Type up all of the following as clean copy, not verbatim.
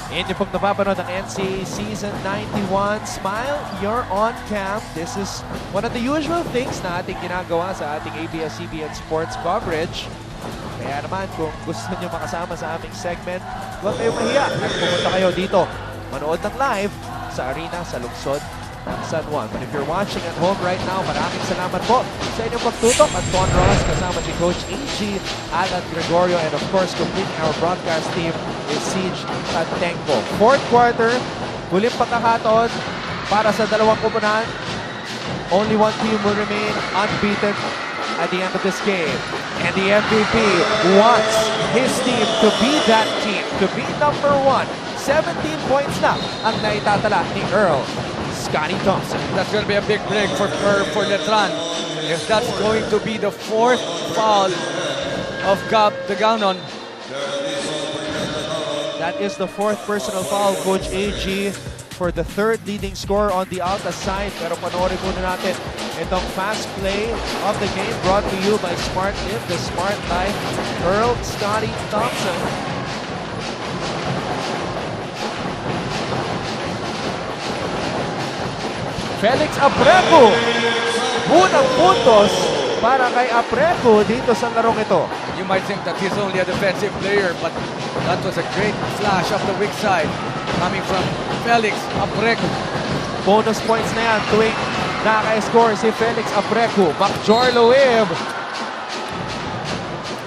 Inyo pong napapanood ang NCAA Season 91. Smile, you're on camp. This is one of the usual things na ating ginagawa sa ating ABS-CBN sports coverage. Kaya naman, kung gusto nyo makasama sa aming segment, huwag kayong mahiya at pumunta kayo dito. Manood ng live sa arena sa lungsod ng San Juan. But if you're watching at home right now, maraming salamat po sa inyong pagtutok at Juan Ross kasama si Coach AG, Alan Gregorio, and of course, completing our broadcast team is Siege Tantenko. Fourth quarter, huling pagkakataon para sa dalawang kupunan. Only one team will remain unbeaten at the end of this game. And the MVP wants his team to be that team, to be number one. 17 points na ang naitatala ni Earl Scotty Thompson. That's going to be a big break for Letran. If that's going to be the fourth foul of Gab Daganon. That is the fourth personal foul, Coach AG, for the third leading scorer on the ALTA side. Pero panoorin muna natin itong fast play of the game brought to you by Smart Live, the Smart Life. Earl Scotty Thompson. Felix Apreco. Unang puntos para kay Apreco dito sa larong ito. You might think that he's only a defensive player, but that was a great flash off the weak side coming from Felix Apreco. Bonus points na yan tuwing naka-score si Felix Apreco. Macjor Loeb.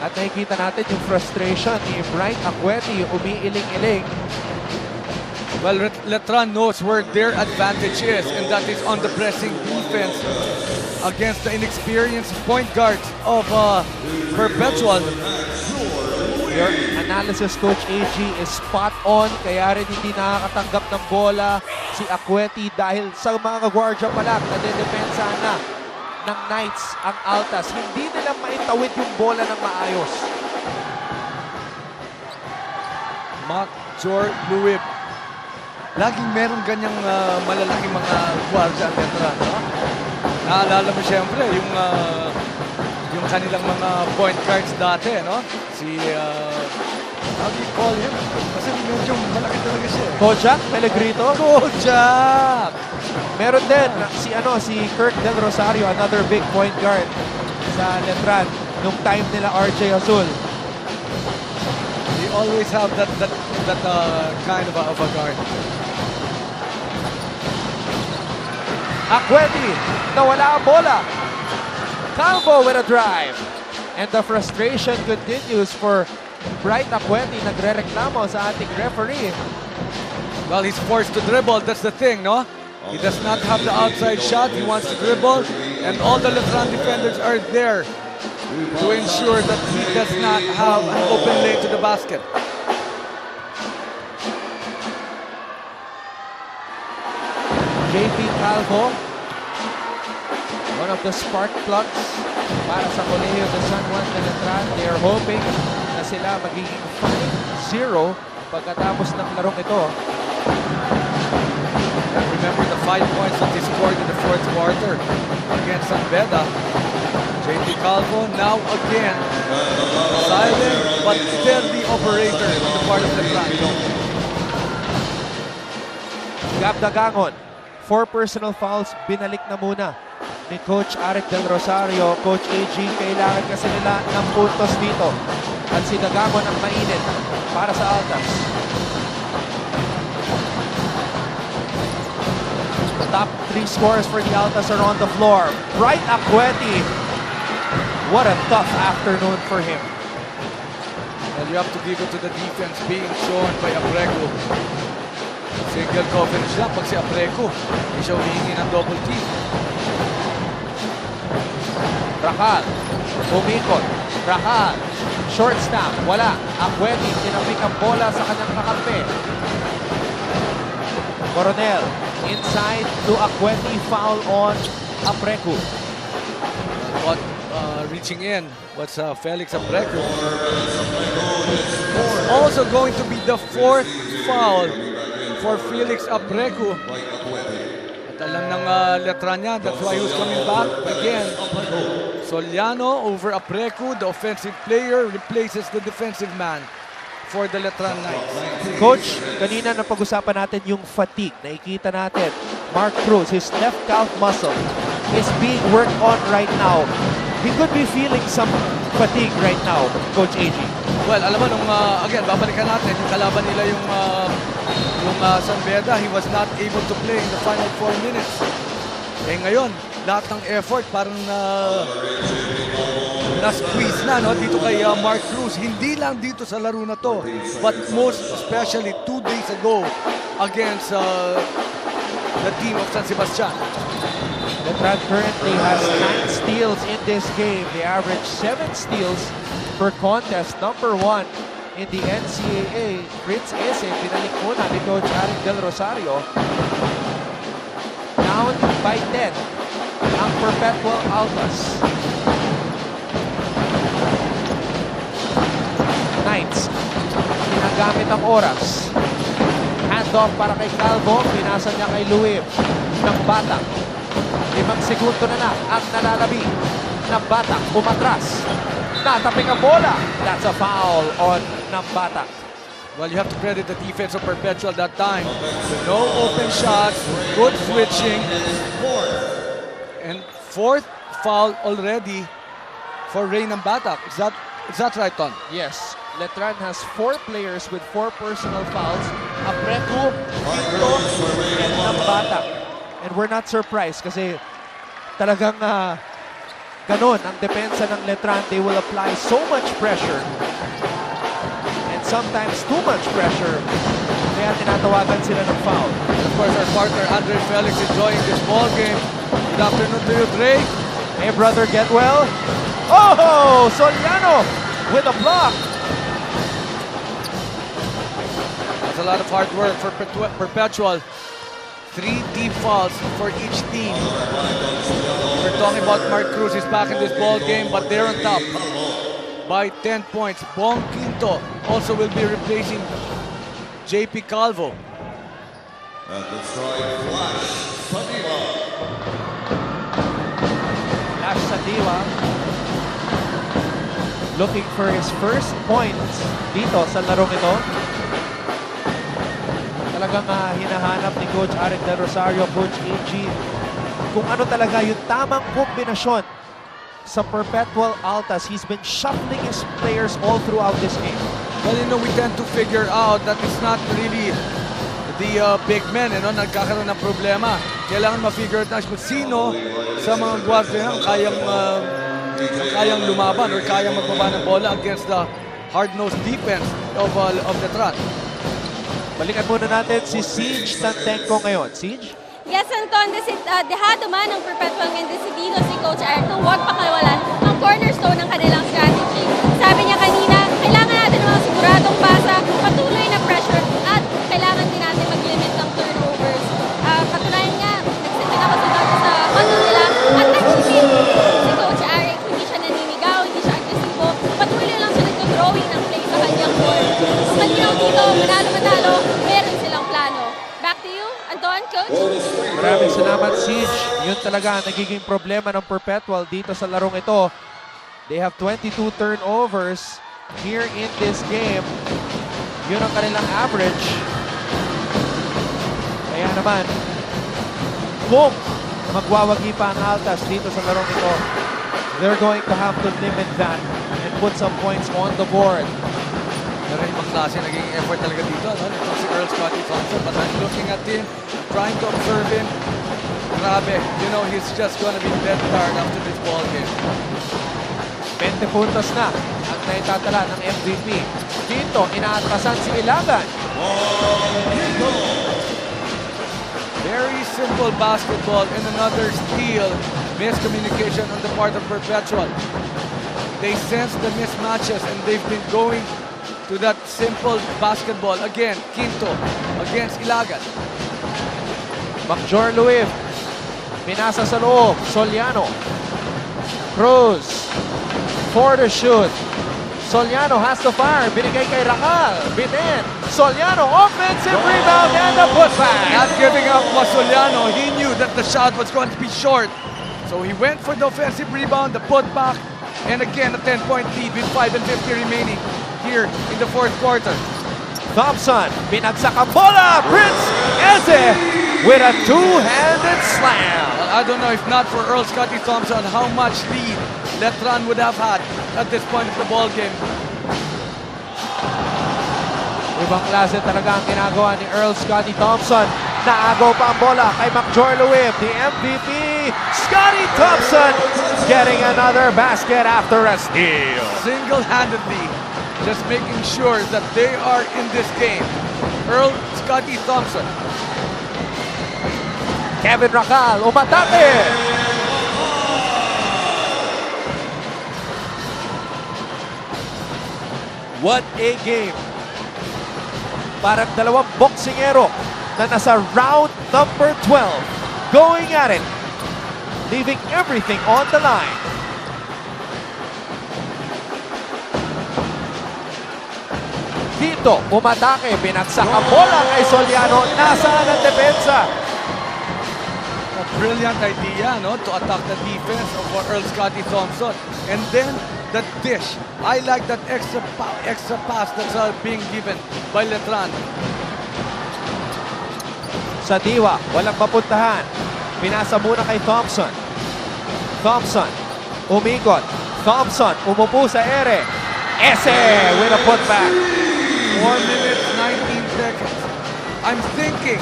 At nakikita natin yung frustration ni Bright Acueti, umiiling-iling. Well, Letran knows where their advantage is, and that is on the pressing defense against the inexperienced point guards of Perpetual. Your analysis, Coach AG, is spot on. Kaya rin hindi nakakatanggap ng bola si Acueti dahil sa mga guardia pa lang na dedepensa na ng Knights ang Altas. Hindi nila maitawid yung bola ng maayos. Macjor Loeb. Laging meron ganyang malalaking mga guardia at Letran, no? Naalala mo siyempre yung kanilang mga point guards dati, no? Si, how do you call him? Kasi medyo malaki talaga siya. Kojak Pellegrino. Kojak! Meron din si Kirk Del Rosario, another big point guard sa Letran nung time nila RJ Azul. They always have that kind of a guard. Acueti, nawala ang bola. Calvo with a drive. And the frustration continues for Bright Acueti. Nagre-reklamo sa ating referee. Well, he's forced to dribble. That's the thing, no? He does not have the outside shot. He wants to dribble. And all the Letran defenders are there to ensure that he does not have an open lane to the basket. JP Calvo, one of the spark plugs para sa Colegio de San Juan de Letran. They are hoping na sila magiging 5-0 pagkatapos ng larong ito. Remember the 5 points that he scored in the fourth quarter against San Beda. JP Calvo now again silent but steady operator on the part of Letran. Gab Dagangon, 4 personal fouls, binalik na muna ni Coach Arik Del Rosario. Coach AG, kailangan kasi nila ng puntos dito. At si Dagangon ang mainit para sa Altas. The top 3 scorers for the Altas are on the floor. Bright Acueti. What a tough afternoon for him. Well, you have to give it to the defense being shown by Apreco. Single coverage lang pag si Apreco. Hindi siya humihingi ng double team. Rakal, umikot. Rakal, short snap, wala. Acueti, tinapik ang bola sa kanyang kakampi. Coronel, inside to Acueti, foul on Apreco. But reaching in was Felix Apreco. Also going to be the fourth foul for Felix Apreco. At alam ng Letran niya, that's why he was coming back again. Soliano over Apreco, the offensive player replaces the defensive man. for the Letran Knights. Coach, kanina na pag-usapan natin yung fatigue. Nakikita natin, Mark Cruz, his left calf muscle is being worked on right now. He could be feeling some fatigue right now, Coach AG. Well, alam mo, again, babalikan natin, yung kalaban nila yung San Beda, he was not able to play in the final 4 minutes. Eh ngayon, lahat ng effort parang na-squeeze na, no? Dito kay Mark Cruz. Hindi lang dito sa laro na to, but most especially 2 days ago against the team of San Sebastian. Letran currently has 9 steals in this game. They average 7 steals per contest. Number 1 in the NCAA. Prince Ese, binalik muna ni Coach Arik Del Rosario. Down by 10 ang Perpetual Altas. Knights, ginagamit ang oras. Handoff para kay Calvo, pinasa niya kay Luim ng Batak. 5 segundo na ang nalalabi ng Batak. Umatras. Natapik ang bola. That's a foul on ng Batak. Well, you have to credit the defense of Perpetual that time. No open shots, good switching. And 4th foul already for Rain and Batak. Is that right, Ton? Yes. Letran has 4 players with 4 personal fouls. Apretu, Pinto, and ng Batak. And we're not surprised kasi talagang ganun ang depensa ng Letran. They will apply so much pressure and sometimes too much pressure. Kaya tinatawagan sila ng foul. And of course, our partner Andre Felix enjoying this ball game. Good afternoon to you, Drake. Hey, brother, get well. Oh, Soliano with a block. That's a lot of hard work for Perpetual. 3 deep fouls for each team. We're talking about Mark Cruz is back in this ball game, but they're on top by 10 points. Bong Quinto also will be replacing JP Calvo. At the strike, Flash Sadiwa. Flash Sadiwa looking for his first points dito sa larong ito. Talagang hinahanap ni Coach Arik Del Rosario, Coach AG, kung ano talaga yung tamang kombinasyon sa Perpetual Altas. He's been shuffling his players all throughout this game. Well, you know, we tend to figure out that it's not really the big men, nagkakaroon ng problema. Kailangan ma-figure out na kung sino sa mga guardian kayang lumaban or kayang magbaba ng bola against the hard-nosed defense of Letran. Balikan muna natin si Siege Tantenko ngayon. Siege? Yes, Anton, dehado man ng Perpetual ngayon decidido si Coach Arik na huwag pakawalan ang cornerstone ng kanilang strategy. Sabi niya kanina, kailangan natin ng mga siguradong pasa, patuloy na pressure, at kailangan din natin mag-limit ng turnovers. Patunayan niya, nagsitin ako sa huddle nila at nag-chipin si Coach Arik. Hindi siya naninigaw, hindi siya agresibo. Patuloy lang siya nag-drawing ng play sa kanyang board. Malinaw dito, manalo-manalo, meron silang plano. Back to you, Anton, Coach. Maraming salamat, Siege. Yun talaga ang nagiging problema ng Perpetual dito sa larong ito. They have 22 turnovers here in this game. Yun ang kanilang average. Kaya naman, kung magwawagi pa ang Altas dito sa larong ito, they're going to have to limit that and put some points on the board. Pero ibang klase, naging effort talaga dito. Ito si Earl Scotty Thompson, but I'm looking at him, trying to observe him. Grabe, you know, he's just gonna be dead tired after this ball game. 20 puntos na ang naitatala ng MVP. Dito, inaatasan si Ilagan. Very simple basketball and another steal. Miscommunication on the part of Perpetual. They sense the mismatches and they've been going to that simple basketball. Again, Quinto against Ilagan. Macjor Luif. Pinasa sa loob. Soliano. Cruz. For the shoot. Soliano has to fire. Binigay kay Racal. Binen. Soliano. Offensive rebound and a putback. Not giving up was Soliano. He knew that the shot was going to be short. So he went for the offensive rebound, the putback, and again a 10-point lead with 5:50 remaining here here in the fourth quarter. Thompson, binagsak ang bola. Prince Eze with a two-handed slam. I don't know if not for Earl Scotty Thompson, how much lead Letran would have had at this point of the ball game. Ibang klase talaga ang ginagawa ni Earl Scotty Thompson. Naagaw pa ang bola kay McJorlewib, the MVP. Scotty Thompson getting another basket after a steal. Single-handedly, just making sure that they are in this game. Earl Scotty Thompson. Kevin Racal, umatake. What a game. Parang dalawang boksingero na nasa round number 12. Going at it. Leaving everything on the line. Dito, umatake. Binagsak ang bola kay Soliano. Nasaan ang depensa? A brilliant idea, no, to attack the defense of Earl Scotty Thompson. And then the dish. I like that extra pass that's being given by Letran. Sa diwa, walang mapuntahan. Pinasa muna kay Thompson. Thompson, umikot. Thompson, umupo sa ere. Ese with a putback. 4 minutes, 19 seconds. I'm thinking,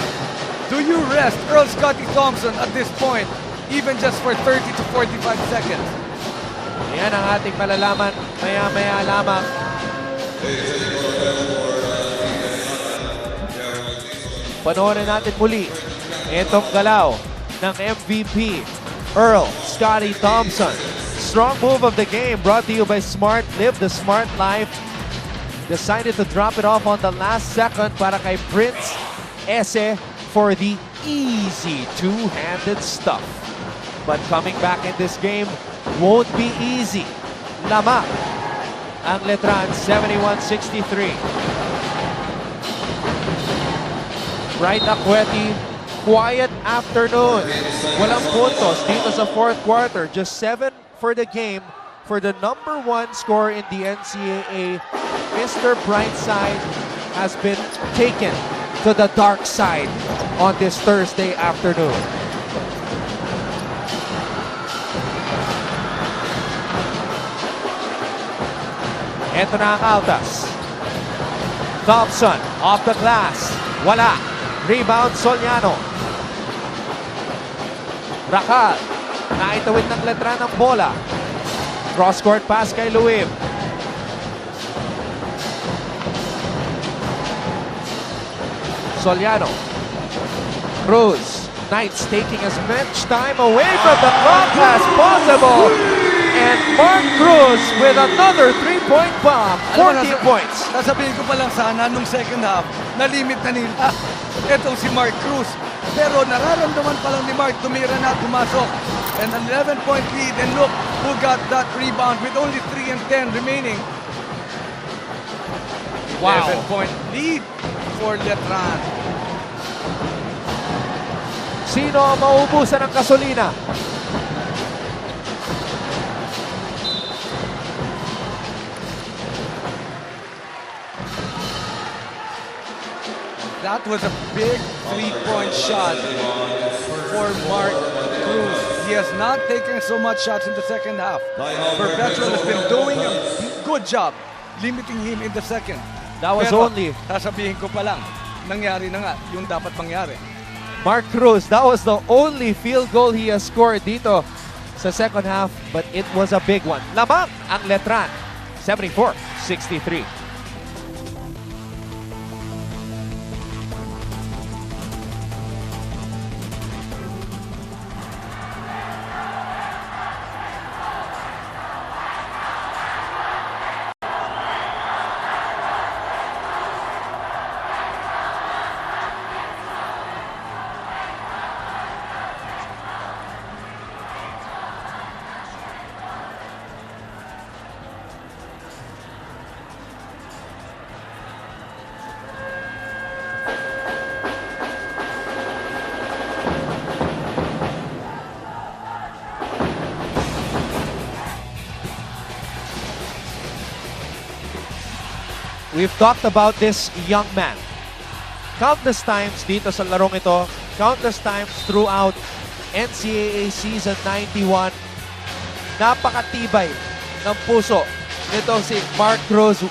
do you rest Earl Scotty Thompson at this point, even just for 30 to 45 seconds? Yan ang ating malalaman maya-maya lamang. Panoorin natin muli itong galaw ng MVP Earl Scotty Thompson. Strong move of the game brought to you by Smart. Live the smart life. Decided to drop it off on the last second para kay Prince Eze for the easy two-handed stuff. But coming back in this game won't be easy. Lama ang Letran, 71-63. Bright Akweti, quiet afternoon. Walang puntos dito sa fourth quarter. Just 7 for the game for the number 1 scorer in the NCAA. Mr. Brightside has been taken to the dark side on this Thursday afternoon. Ito na ang altas. Thompson off the glass. Wala. Rebound Soliano. Racal. Naitawid ng Letran ng bola. Cross-court pass kay Luib. Soliano. Cruz. Knights taking as much time away from the clock as possible. And Mark Cruz with another three-point bomb. 14 points. Sasabihin ko pa lang sana nung second half, na-limit na nila itong si Mark Cruz. Pero nararamdaman pa lang ni Mark, tumira na, pumasok. And an 11-point lead, and look who got that rebound with only 3 and 10 remaining. Wow. 11-point lead for Letran. Sino ang mauubusan ng gasolina? That was a big three-point shot for Mark Cruz. He has not taken so much shots in the second half. Perpetual has been doing a good job limiting him in the second. That was Pero, only sasabihin ko pa lang, nangyari na nga yung dapat mangyari. Mark Cruz. That was the only field goal he has scored dito sa second half, but it was a big one. Lamang ang Letran, 74-63. We've talked about this young man countless times dito sa larong ito, countless times throughout NCAA Season 91. Napakatibay ng puso nito si Mark Cruz,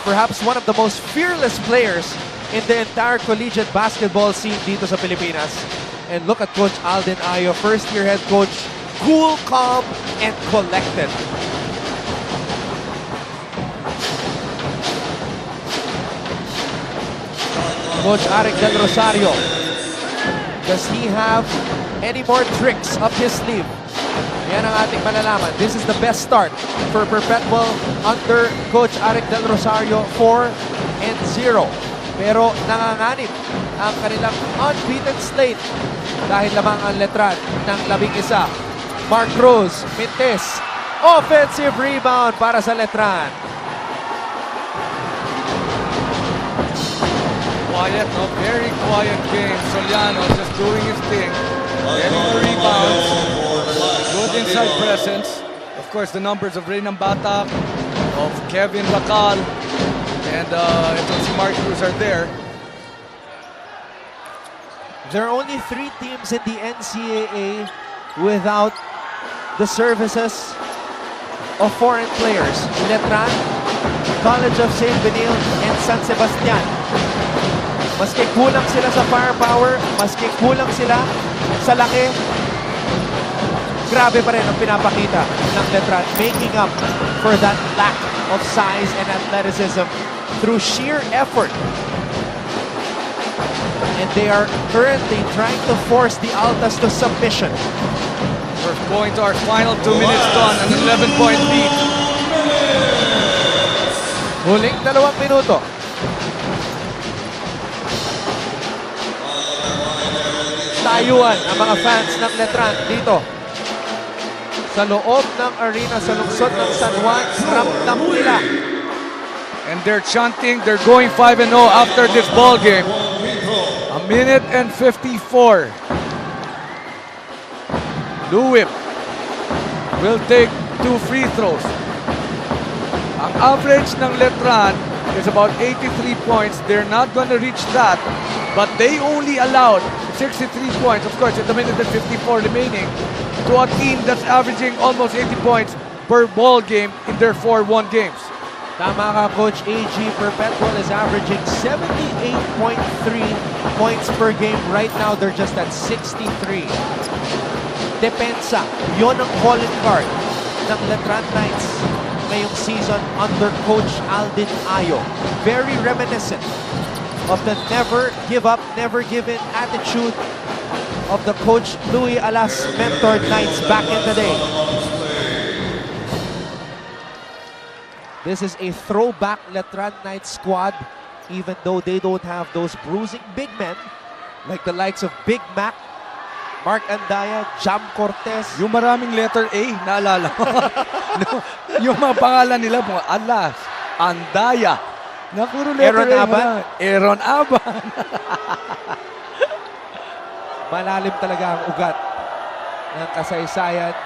perhaps one of the most fearless players in the entire collegiate basketball scene dito sa Pilipinas. And look at Coach Alden Ayo, first-year head coach, cool, calm, and collected. Coach Arik Del Rosario, does he have any more tricks up his sleeve? Yan ang ating malalaman. This is the best start for Perpetual under Coach Arik Del Rosario, 4-0. Pero nanganganib ang kanilang unbeaten slate dahil lamang ang Letran ng 11. Mark Cruz, Mintes, offensive rebound para sa Letran. Quiet, no? Very quiet game. Soliano just doing his thing. Getting the rebounds. Good inside presence. Of course, the numbers of Reynam Batak, of Kevin Bakal, and ito si Mark Cruz are there. There are only 3 teams in the NCAA without the services of foreign players. Letran, College of St. Benil, and San Sebastian. Maski kulang sila sa firepower, maski kulang sila sa laki, grabe pa rin ang pinapakita ng Letran, making up for that lack of size and athleticism through sheer effort. And they are currently trying to force the Altas to submission. We're going to our final 2 minutes done, an 11-point lead. Huling 2 minuto. Tayuan ang mga fans ng Letran dito sa loob ng arena sa lungsod ng San Juan. Ramdam nila. And they're chanting, they're going 5-0 after this ball game. 1 minute and 54. Lewip will take 2 free throws. Ang average ng Letran is about 83 points. They're not going to reach that, but they only allowed 63 points, of course, in the minute and 54 remaining, to a team that's averaging almost 80 points per ball game in their 4-1 games. Tama ka, Coach AG. Perpetual is averaging 78.3 points per game. Right now, they're just at 63. Depensa, yon ang calling card ng Letran Knights ngayong season under Coach Alden Ayo. Very reminiscent of the never give up, never give in attitude of the Coach Louis Alas mentored Knights back in the day. This is a throwback Letran Knights squad, even though they don't have those bruising big men like the likes of Big Mac, Mark Andaya, Jam Cortez. Yung maraming letter A, naalala ko. Yung mga pangalan nila, mga Alas, Andaya, Nakuro letter Aaron A Aban? Aaron Aban. Malalim talaga ang ugat ng kasaysayan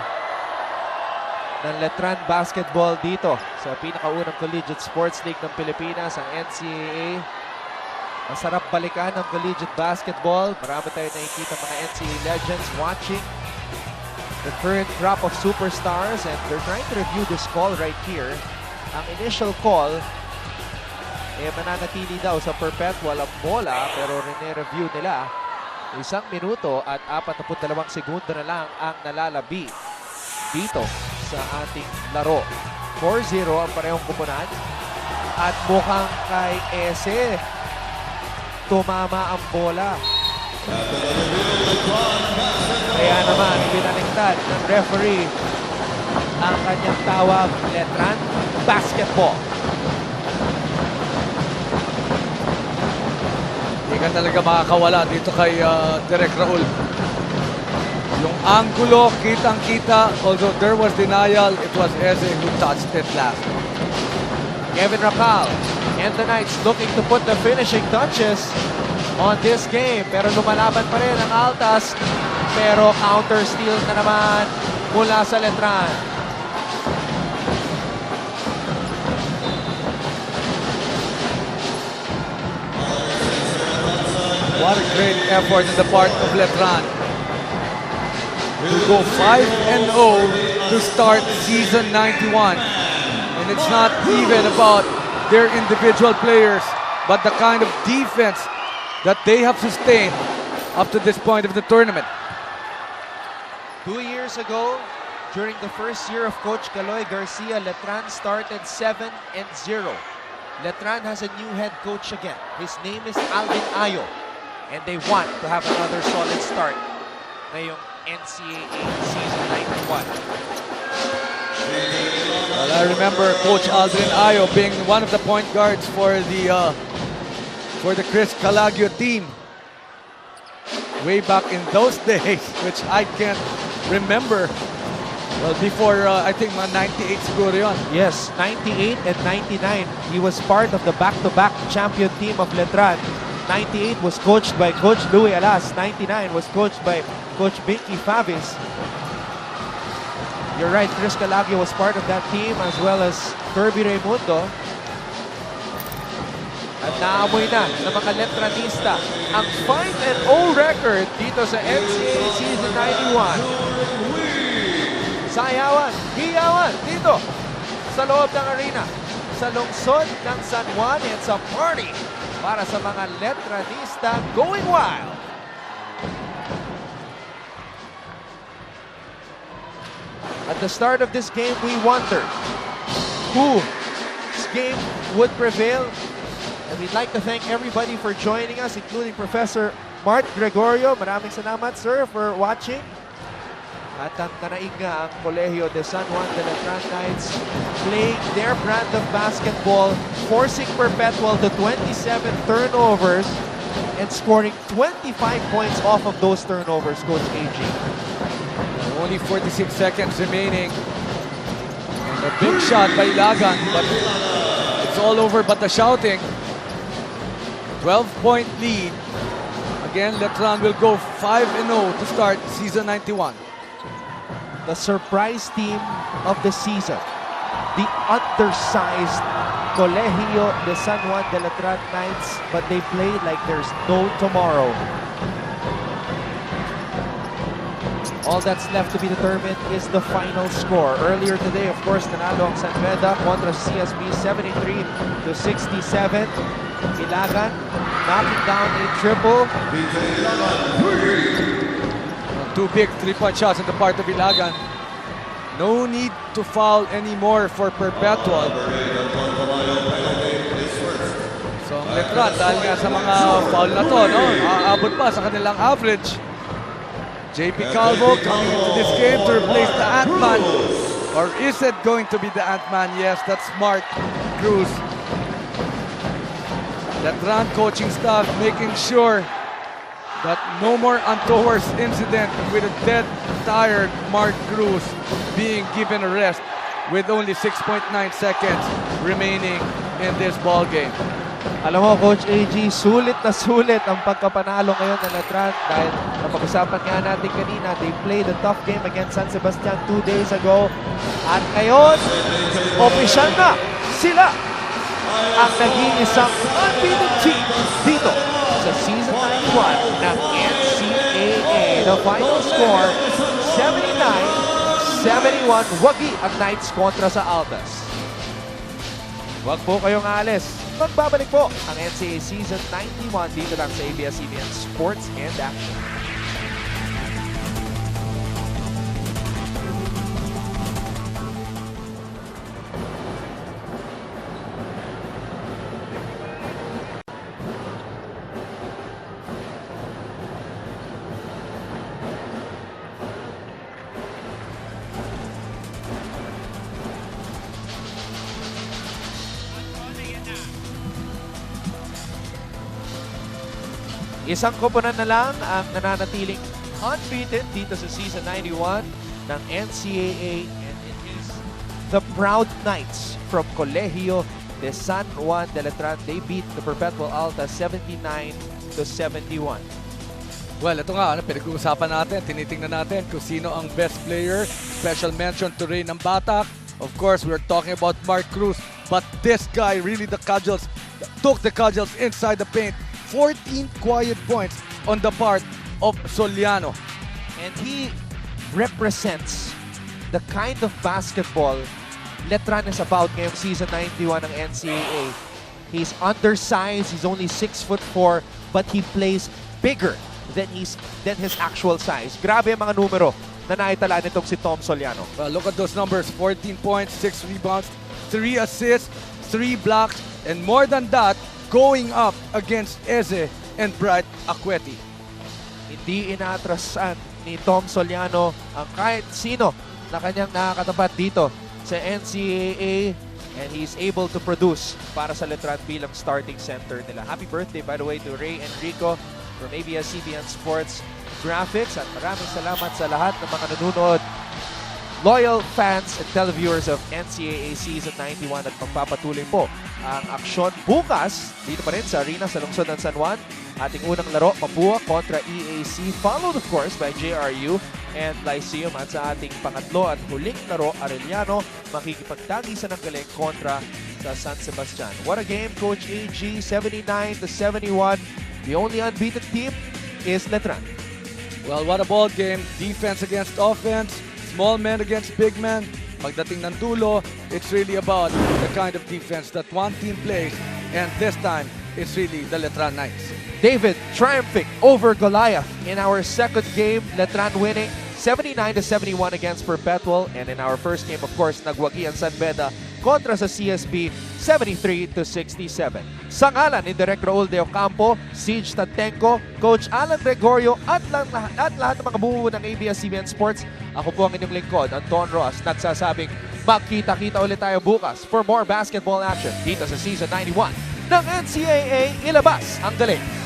ng Letran basketball dito sa pinakaunang collegiate sports league ng Pilipinas, ang NCAA. Masarap balikan ng collegiate basketball. Marami tayo nakikita mga NCAA legends watching the current crop of superstars, and they're trying to review this call right here. Ang initial call, mananatili daw sa Perpetual ang bola, pero rene-review nila 1 minuto at 42 segundo na lang ang nalalabi dito sa ating laro. 4-0 ang parehong kupunan at mukhang kay Ese tumama ang bola. Kaya naman pinaliktad ng referee ang kanyang tawag, Letran basketball. Hindi ka talaga makakawala dito kay Direk Raul. Yung angulo, kitang-kita. Although there was denial, it was Eze who touched it last. Kevin Racal and the Knights looking to put the finishing touches on this game. Pero lumalaban pa rin ang Altas. Pero counter steal na naman mula sa Letran. What a great effort on the part of Letran. To go 5-0 to start season 91. And it's not even about their individual players, but the kind of defense that they have sustained up to this point of the tournament. 2 years ago, during the first year of Coach Caloy Garcia, Letran started 7-0. Letran has a new head coach again. His name is Alvin Ayo. And they want to have another solid start ngayong NCAA season 91. Well, I remember Coach Alvin Ayo being one of the point guards for the Chris Calagio team way back in those days, which I can't remember. Well, before I think 98 siguro yun. Yes, 98 and 99. He was part of the back-to-back champion team of Letran. 98 was coached by Coach Louie Alas. 99 was coached by Coach Binky Favis. You're right, Chris Calagio was part of that team as well as Kirby Raimundo. At naamoy na ng mga Letranista ang 5-0 record dito sa NCAA Season 91. Sayawan, hiyawan dito sa loob ng arena. Sa lungsod ng San Juan, it's a party para sa mga Letranista going wild. At the start of this game, we wondered whose game would prevail. And we'd like to thank everybody for joining us, including Professor Mart Gregorio. Maraming salamat, sir, for watching. At ang tanaig nga ang Colegio de San Juan de Letran Knights playing their brand of basketball, forcing Perpetual to 27 turnovers and scoring 25 points off of those turnovers, Coach AG. Only 46 seconds remaining. And a big shot by Ilagan, but it's all over but the shouting. 12-point lead. Again, Letran will go 5-0 to start season 91. The surprise team of the season, the undersized Colegio de San Juan de Letran Knights, but they played like there's no tomorrow. All that's left to be determined is the final score. Earlier today, of course, nanalo ang San Beda kontra CSB 73-67. Ilagan knocking down a triple. Two big three-point shots on the part of Ilagan. No need to foul anymore for Perpetual. So ang Letran, dahil nga sa mga foul na to, no? Aabot pa sa kanilang average. JP Calvo coming into this game to replace the Ant-Man. Or is it going to be the Ant-Man? Yes, that's Mark Cruz. Letran coaching staff making sure that no more untoward incident with a dead, tired Mark Cruz being given a rest with only 6.9 seconds remaining in this ball game. Alam mo, Coach AG, sulit na sulit ang pagkapanalo ngayon ng Letran dahil napag-usapan nga natin kanina, they played a tough game against San Sebastian 2 days ago. At ngayon, opisyal na sila ang nag-iisang unbeaten team dito sa Season 91 ng NCAA. The final score, 79-71. Wagi ang Knights kontra sa Altas. Huwag po kayong aalis. Magbabalik po ang NCAA Season 91 dito lang sa ABS-CBN Sports and Action. Isang koponan na lang ang nananatiling unbeaten dito sa Season 91 ng NCAA, and it is the Proud Knights from Colegio de San Juan de Letran. They beat the Perpetual Alta 79-71. Well, ito nga, pinag-uusapan natin, tinitingnan natin kung sino ang best player. Special mention to Ray ng Batak. Of course, we're talking about Mark Cruz, but this guy really took the cudgels inside the paint. 14 quiet points on the part of Soliano. And he represents the kind of basketball Letran is about ngayong season 91 ng NCAA. He's undersized, he's only 6'4", but he plays bigger than his actual size. Grabe ang mga numero na naitala nitong si Tom Soliano. Well, look at those numbers. 14 points, 6 rebounds, 3 assists, 3 blocks, and more than that, going up against Eze and Bright Akweti. Hindi inatrasan ni Tom Soliano ang kahit sino na kanyang nakakatapat dito sa NCAA, and he's able to produce para sa Letran bilang starting center nila. Happy birthday, by the way, to Ray Enrico from ABS-CBN Sports Graphics, at maraming salamat sa lahat ng mga nanonood, loyal fans and televiewers of NCAA Season 91, at magpapatuloy po ang aksyon bukas dito pa rin sa arena sa lungsod ng San Juan. Ating unang laro, Mapua kontra EAC, followed of course by JRU and Lyceum, at sa ating pangatlo at huling laro, Arellano makikipagtagisan ng galing kontra sa San Sebastian. What a game, Coach AG, 79-71. The only unbeaten team is Letran. Well, what a ball game. Defense against offense, small men against big men. Pagdating ng dulo, it's really about the kind of defense that one team plays, and this time, it's really the Letran Knights. David triumphing over Goliath in our second game. Letran winning 79-71 against Perpetual. And in our first game, of course, nagwagi ang San Beda kontra sa CSB 73-67. Sa ngalan ni Direk Raul De Ocampo, Siege Tatenko, Coach Alan Gregorio, at lahat ng mga bumubuo ng ABS-CBN Sports, ako po ang inyong lingkod, Anton Ross, nagsasabing magkita-kita ulit tayo bukas for more basketball action dito sa Season 91 ng NCAA. Ilabas ang galing!